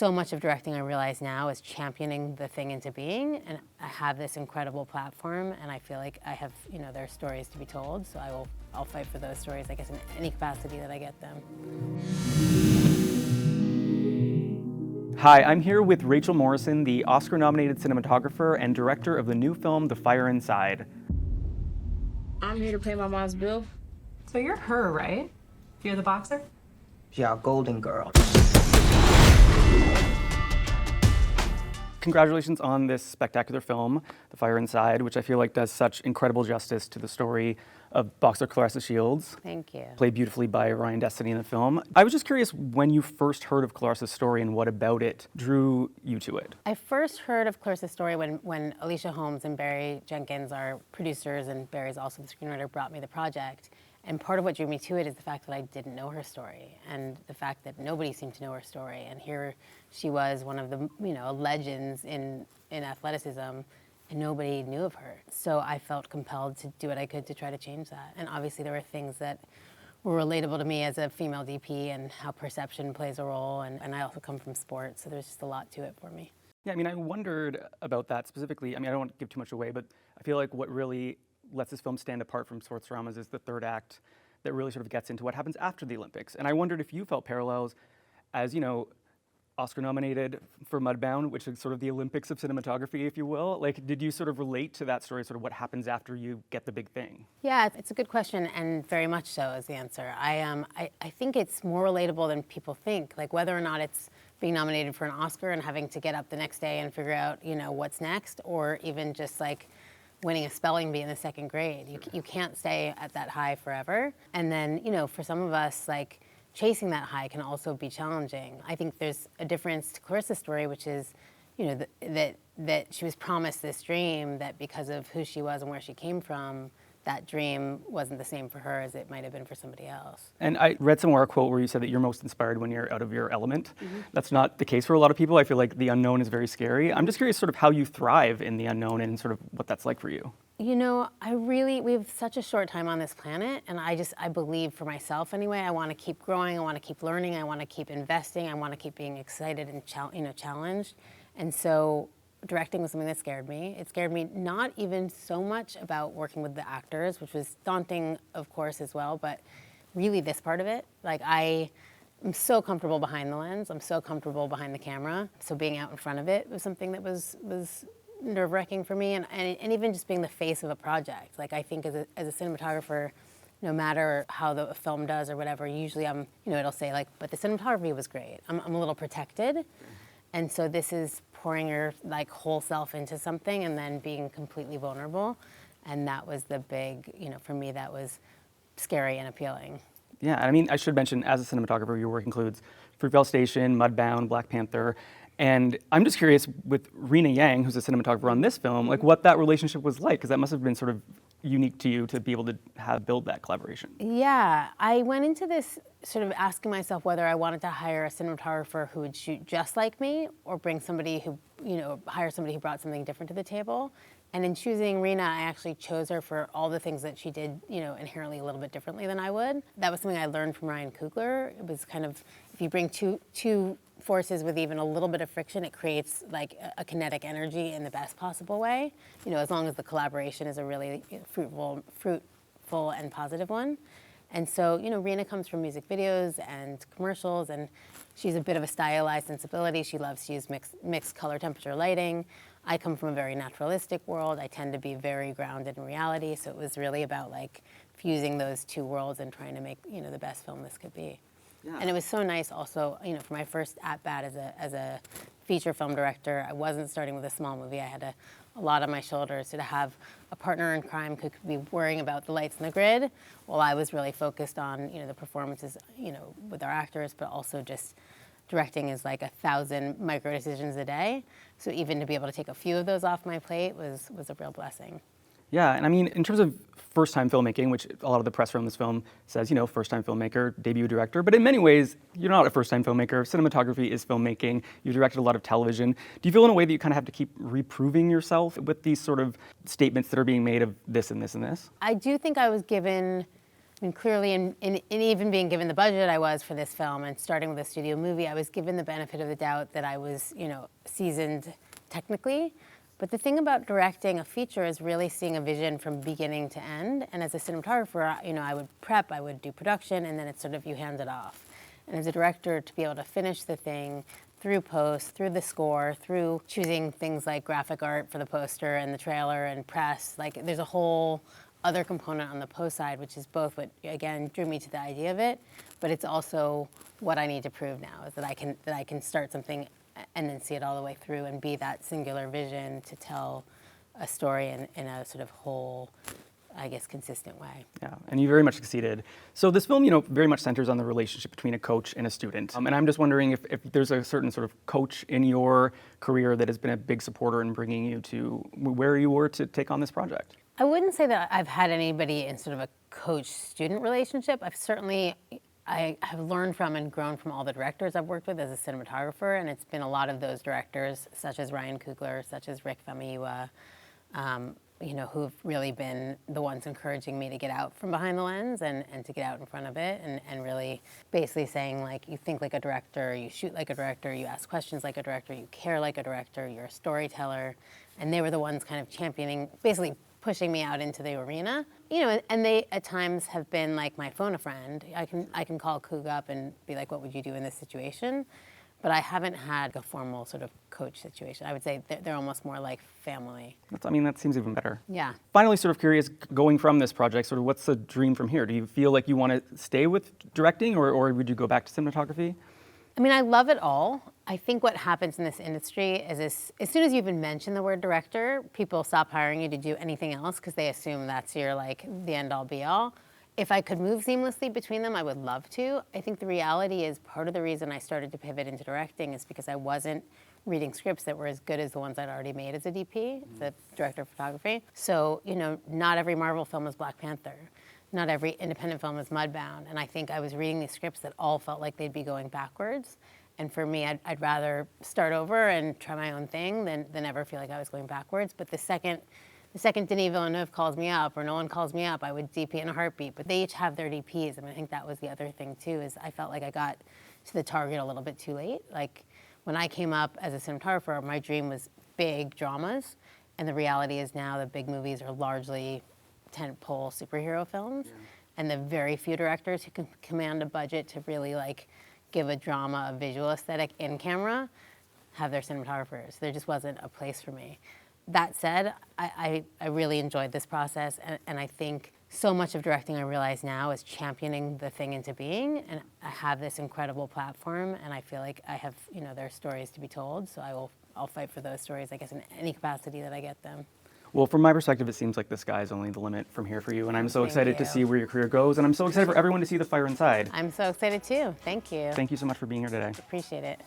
so much of directing, I realize now, is championing the thing into being, and I have this incredible platform, and I feel like I have, there are stories to be told, so I'll fight for those stories, I guess, in any capacity that I get them. Hi, I'm here with Rachel Morrison, the Oscar-nominated cinematographer and director of the new film, The Fire Inside. I'm here to pay my mom's bill. So you're her, right? You're the boxer? Yeah, golden girl. Congratulations on this spectacular film, The Fire Inside, which I feel like does such incredible justice to the story of boxer Claressa Shields. Thank you. Played beautifully by Ryan Destiny in the film. I was just curious when you first heard of Claressa's story and what about it drew you to it. I first heard of Claressa's story when Alicia Holmes and Barry Jenkins, our producers, and Barry's also the screenwriter, brought me the project. And part of what drew me to it is the fact that I didn't know her story, and the fact that nobody seemed to know her story. And here she was, one of the legends in athleticism, and nobody knew of her. So I felt compelled to do what I could to try to change that. And obviously there were things that were relatable to me as a female DP and how perception plays a role. And I also come from sports, so there's just a lot to it for me. Yeah, I mean, I wondered about that specifically. I mean, I don't want to give too much away, but I feel like what really lets this film stand apart from sports dramas is the third act that really sort of gets into what happens after the Olympics. And I wondered if you felt parallels as, Oscar nominated for Mudbound, which is sort of the Olympics of cinematography, if you will. Like, did you sort of relate to that story, sort of what happens after you get the big thing? Yeah, it's a good question, and very much so is the answer. I think it's more relatable than people think. Like, whether or not it's being nominated for an Oscar and having to get up the next day and figure out, what's next, or even just like winning a spelling bee in the second grade. You can't stay at that high forever. And then, for some of us, like, chasing that high can also be challenging. I think there's a difference to Claressa's story, which is, that she was promised this dream, that because of who she was and where she came from, that dream wasn't the same for her as it might have been for somebody else. And I read somewhere a quote where you said that you're most inspired when you're out of your element. Mm-hmm. That's not the case for a lot of people. I feel like the unknown is very scary. I'm just curious sort of how you thrive in the unknown and sort of what that's like for you. We have such a short time on this planet, and I believe for myself anyway, I want to keep growing, I want to keep learning, I want to keep investing, I want to keep being excited and challenged. And so directing was something that scared me. It scared me not even so much about working with the actors, which was daunting, of course, as well, but really this part of it. Like, I'm so comfortable behind the lens, I'm so comfortable behind the camera, so being out in front of it was something that was nerve-wracking for me, and even just being the face of a project. Like, I think as a cinematographer, no matter how the film does or whatever, usually it'll say like, but the cinematography was great. I'm a little protected, and so this is pouring your like whole self into something and then being completely vulnerable, and that was the big, for me, that was scary and appealing. Yeah, I mean, I should mention, as a cinematographer, your work includes Fruitvale Station, Mudbound, Black Panther. And I'm just curious, with Rena Yang, who's a cinematographer on this film, like what that relationship was like, because that must have been sort of unique to you to be able to build that collaboration. Yeah, I went into this sort of asking myself whether I wanted to hire a cinematographer who would shoot just like me, or bring somebody who, hire somebody who brought something different to the table. And in choosing Rena, I actually chose her for all the things that she did, inherently a little bit differently than I would. That was something I learned from Ryan Coogler. It was kind of, if you bring two forces with even a little bit of friction, it creates like a kinetic energy in the best possible way, as long as the collaboration is a really fruitful and positive one. And so, Rena comes from music videos and commercials, and she's a bit of a stylized sensibility. She loves to use mixed color temperature lighting. I come from a very naturalistic world. I tend to be very grounded in reality, so it was really about like fusing those two worlds and trying to make, the best film this could be. Yeah. And it was so nice also, for my first at-bat as a feature film director, I wasn't starting with a small movie. I had a lot on my shoulders. So to have a partner in crime who could be worrying about the lights and the grid, while I was really focused on, the performances, with our actors, but also just directing is like 1,000 micro decisions a day. So even to be able to take a few of those off my plate was a real blessing. Yeah, and I mean, in terms of first-time filmmaking, which a lot of the press around this film says, first-time filmmaker, debut director, but in many ways, you're not a first-time filmmaker. Cinematography is filmmaking. You've directed a lot of television. Do you feel in a way that you kind of have to keep reproving yourself with these sort of statements that are being made of this and this and this? I do think I was given mean, clearly, in even being given the budget I was for this film and starting with a studio movie, I was given the benefit of the doubt that I was, seasoned technically. But the thing about directing a feature is really seeing a vision from beginning to end. And as a cinematographer, I would prep, I would do production, and then it's sort of you hand it off. And as a director, to be able to finish the thing through post, through the score, through choosing things like graphic art for the poster and the trailer and press, like there's a whole other component on the post side, which is both what, again, drew me to the idea of it, but it's also what I need to prove now, is that I can start something and then see it all the way through and be that singular vision to tell a story in a sort of whole, I guess, consistent way. Yeah, and you very much succeeded. So this film, very much centers on the relationship between a coach and a student. And I'm just wondering if there's a certain sort of coach in your career that has been a big supporter in bringing you to where you were to take on this project. I wouldn't say that I've had anybody in sort of a coach-student relationship. I have learned from and grown from all the directors I've worked with as a cinematographer, and it's been a lot of those directors, such as Ryan Coogler, such as Rick Famuyiwa, who've really been the ones encouraging me to get out from behind the lens and to get out in front of it and really basically saying, like, you think like a director, you shoot like a director, you ask questions like a director, you care like a director, you're a storyteller. And they were the ones kind of championing, basically pushing me out into the arena. And they at times have been like my phone a friend. I can call Coog up and be like, what would you do in this situation? But I haven't had a formal sort of coach situation. I would say they're almost more like family. That seems even better. Yeah. Finally, sort of curious, going from this project, sort of what's the dream from here? Do you feel like you want to stay with directing or would you go back to cinematography? I love it all. I think what happens in this industry is as soon as you even mention the word director, people stop hiring you to do anything else because they assume that's your, like, the end-all be-all. If I could move seamlessly between them, I would love to. I think the reality is part of the reason I started to pivot into directing is because I wasn't reading scripts that were as good as the ones I'd already made as a DP, the director of photography. So, not every Marvel film is Black Panther. Not every independent film is Mudbound. And I think I was reading these scripts that all felt like they'd be going backwards. And for me, I'd rather start over and try my own thing than ever feel like I was going backwards. But the second Denis Villeneuve calls me up or Nolan calls me up, I would DP in a heartbeat. But they each have their DPs. I think that was the other thing too, is I felt like I got to the target a little bit too late. Like when I came up as a cinematographer, my dream was big dramas. And the reality is now the big movies are largely tentpole superhero films. Yeah. And the very few directors who can command a budget to really give a drama a visual aesthetic in camera have their cinematographers. There just wasn't a place for me. That said, I really enjoyed this process, and I think so much of directing, I realize now, is championing the thing into being, and I have this incredible platform, and I feel like I have, there are stories to be told, so I'll fight for those stories, I guess, in any capacity that I get them. Well, from my perspective, it seems like the sky is only the limit from here for you, and I'm so excited to see where your career goes, and I'm so excited for everyone to see the fire inside. I'm so excited too. Thank you. Thank you so much for being here today. Appreciate it.